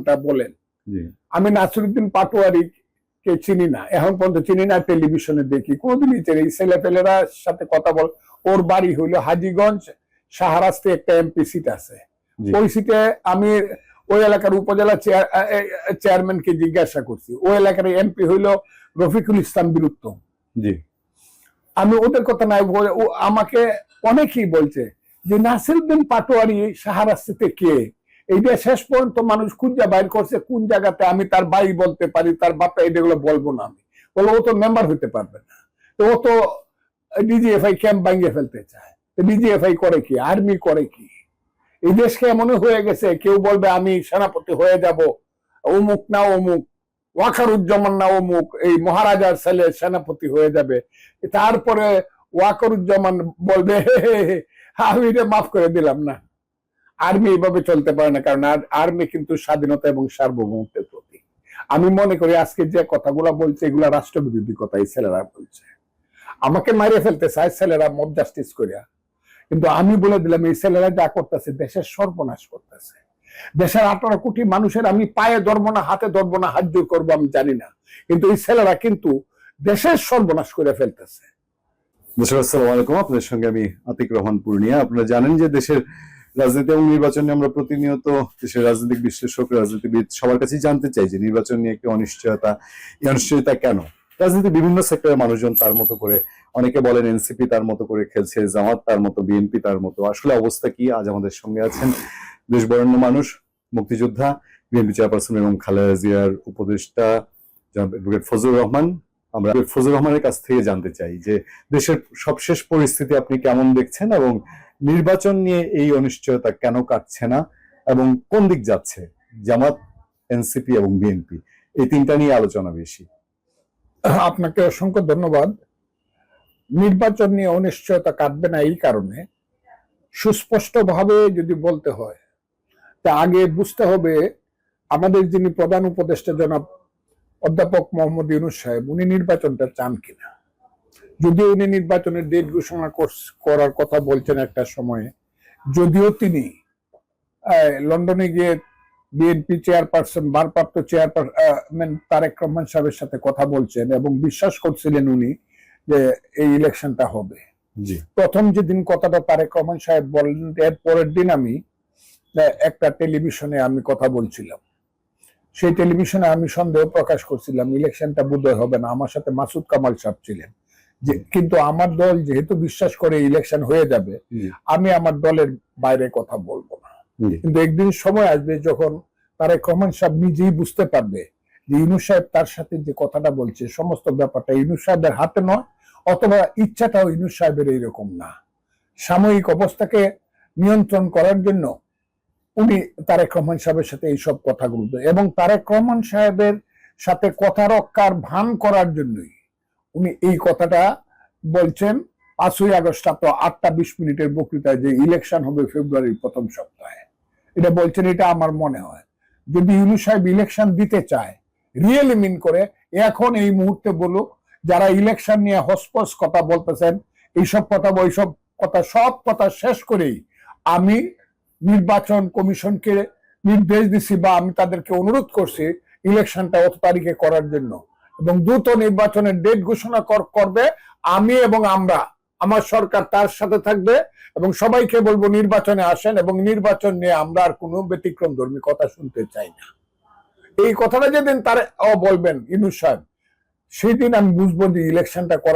যেমনটা বলেন, আমি নাসিরউদ্দিন পাটোয়ারি কে চিনি না, এখন পর্যন্ত চিনি না, টেলিভিশনে দেখি, কোনদিনই চিনি। ছেলেপেলেরা সাথে কথা বল, ওর বাড়ি হইলো হাজীগঞ্জ, শাহরাস্তে একটা এমপি সিট আছে, ওই সিটে আমি ওই এলাকার উপজেলা চেয়ারম্যানকে জিজ্ঞাসা করছি, ওই এলাকার এমপি হইলো রফিকুল ইসলাম বীরুত্তম। আমি ওদের কথা নাই, আমাকে অনেকেই বলছে যে নাসিরউদ্দিন পাটোয়ারি শাহরাস্তিতে কে, এইটা শেষ পর্যন্ত মানুষ খুঁজে বাইর করছে কোন জায়গাতে। আমি তার ভাই বলতে পারি, তার বাপা, এগুলো বলবো না। আমি বলবো ও তো মেম্বার হইতে পারবে না, তো ও তো ডিজিএফআই ক্যাম্প ভাঙিয়ে ফেলতে চায়। ডিজিএফআই করে কি, আর্মি করে কি? এই দেশকে এমন হয়ে গেছে, কেউ বলবে আমি সেনাপতি হয়ে যাব, অমুক না অমুক, ওয়াকারুজ্জামান না অমুক, এই মহারাজার ছেলে সেনাপতি হয়ে যাবে। তারপরে ওয়াকারুজ্জামান বলবে আমি এটা মাফ করে দিলাম না। আর্মি এইভাবে চলতে পারে না, কারণ আর্মি কিন্তু স্বাধীনতা এবং সার্বভৌমত্বের প্রতীক। আমি মনে করি আজকে যে কথাগুলো বলছে এগুলা রাষ্ট্রবিরোধী কথা এই ছেলেরা বলছে। আমাকে মারিয়ে ফেলতে চায় ছেলেরা মব জাস্টিস করিয়া, কিন্তু আমি বলে দিলাম এই ছেলেরা যা করতেছে দেশের সর্বনাশ করতেছে। দেশের 18 কোটি মানুষের আমি পায়ে ধরবো না, হাতে ধরবো না, হাত জোর করবো আমি জানি না, কিন্তু এই ছেলেরা কিন্তু দেশের সর্বনাশ করে ফেলতেছে। আসসালামু আলাইকুম, আপনাদের সঙ্গে আমি আতিক রহমান পূর্ণিয়া। আপনারা জানেন যে দেশের রাজনীতি এবং নির্বাচনে আমরা প্রতিনিয়ত দেশের রাজনৈতিক বিশ্লেষক, রাজনীতিবিদ সবার কাছে জানতে চাই যে নির্বাচন নিয়ে একটি অনিশ্চয়তা, এই অনিশ্চয়তা কেন? রাজনীতি বিভিন্ন সেক্টরের মানুষজন তার মতো করে, অনেকে বলেন এনসিপি তার মতো করে খেলছে, জামাত তার মতো, বিএনপি তার মতো। আসলে অবস্থা কি? আজ আমাদের সঙ্গে আছেন দেশ বরেণ্য মানুষ, মুক্তিযোদ্ধা, বিএনপি চেয়ারপারসন এবং খালেদা জিয়ার উপদেষ্টা অ্যাডভোকেট ফজলুর রহমান। আমরা ফজলুর রহমানের কাছ থেকে জানতে চাই যে দেশের সবশেষ পরিস্থিতি আপনি কেমন দেখছেন এবং নির্বাচন নিয়ে এই অনিশ্চয়তা কেন কাটছে না এবং কোন দিক যাচ্ছে জামাত, এনসিপি এবং বিএনপি, এই তিনটা নিয়ে আলোচনা বেশি। আপনাকে অসংখ্য ধন্যবাদ। নির্বাচন নিয়ে অনিশ্চয়তা কাটবে না এই কারণে, সুস্পষ্ট ভাবে যদি বলতে হয় তা আগে বুঝতে হবে আমাদের যিনি প্রধান উপদেষ্টা জনাব অধ্যাপক মোহাম্মদ ইউনূস সাহেব, উনি নির্বাচনটা চান কিনা। যদিও উনি নির্বাচনের ডেট ঘোষণা করার কথা বলছেন একটা সময়ে, যদিও তিনি লন্ডনে গিয়ে বিএনপি চেয়ারপারসন, ভারপ্রাপ্ত চেয়ারপারসন তারেক রহমান সাহেবের সাথে কথা বলছেন এবং বিশ্বাস করছিলেন উনি যে এই ইলেকশনটা হবে। প্রথম যেদিন কথাটা তারেক রহমান সাহেব বলেন, এর পরের দিন আমি একটা টেলিভিশনে আমি কথা বলছিলাম। সেই টেলিভিশনে আমি সন্দেহ প্রকাশ করছিলাম ইলেকশনটা বোধহয় হবে না। আমার সাথে মাসুদ কামাল সাহেব ছিলেন, যে কিন্তু আমার দল যেহেতু বিশ্বাস করে ইলেকশন হয়ে যাবে, আমি আমার দলের বাইরে কথা বলবো না। কিন্তু একদিন সময় আসবে যখন তারেক রহমান সাহেব নিজেই বুঝতে পারবে যে ইউনূস সাহেব তার সাথে যে কথাটা বলছে সমস্ত ব্যাপারটা ইউনূস সাহেবের হাতে নয়, অথবা ইচ্ছাটাও ইউনূস সাহেবের এইরকম না। সাময়িক অবস্থাকে নিয়ন্ত্রণ করার জন্য উনি তারেক রহমান সাহেবের সাথে এইসব কথাগুলো, এবং তারেক রহমান সাহেবের সাথে কথা রক্ষার ভান করার জন্যই উনি এই কথাটা বলছেন। 5ই আগস্ট রাত 8টা 20 বক্তৃতায় যে ইলেকশন হবে ফেব্রুয়ারির প্রথম সপ্তাহে, এটা বলছেন। এটা আমার মনে হয় যদি ইউনূস সাহেব ইলেকশন দিতে চায়, রিয়েলি মিন করে, এখন এই মুহূর্তে বলুক, যারা ইলেকশন নিয়ে হসপস কথা বলতেছেন, এইসব কথা, ওইসব কথা, সব কথা শেষ করেই আমি নির্বাচন কমিশনকে নির্দেশ দিছি বা আমি তাদেরকে অনুরোধ করছি ইলেকশনটা অত তারিখে করার জন্য, এবং দ্রুত নির্বাচনের ডেট ঘোষণা করবে। আমি এবং আমরা, আমার সরকার তার সাথে থাকবে, এবং সবাইকে বলবো নির্বাচনে আসেন, এবং নির্বাচন নিয়ে আমরা আর কোনো ব্যতিক্রম ধর্মী কথা শুনতে চাই না। এই কথাটা যেদিন তারা বলবেন ইউনূস সাহেব, সেই দিন আমি বুঝবো যে ইলেকশনটা করা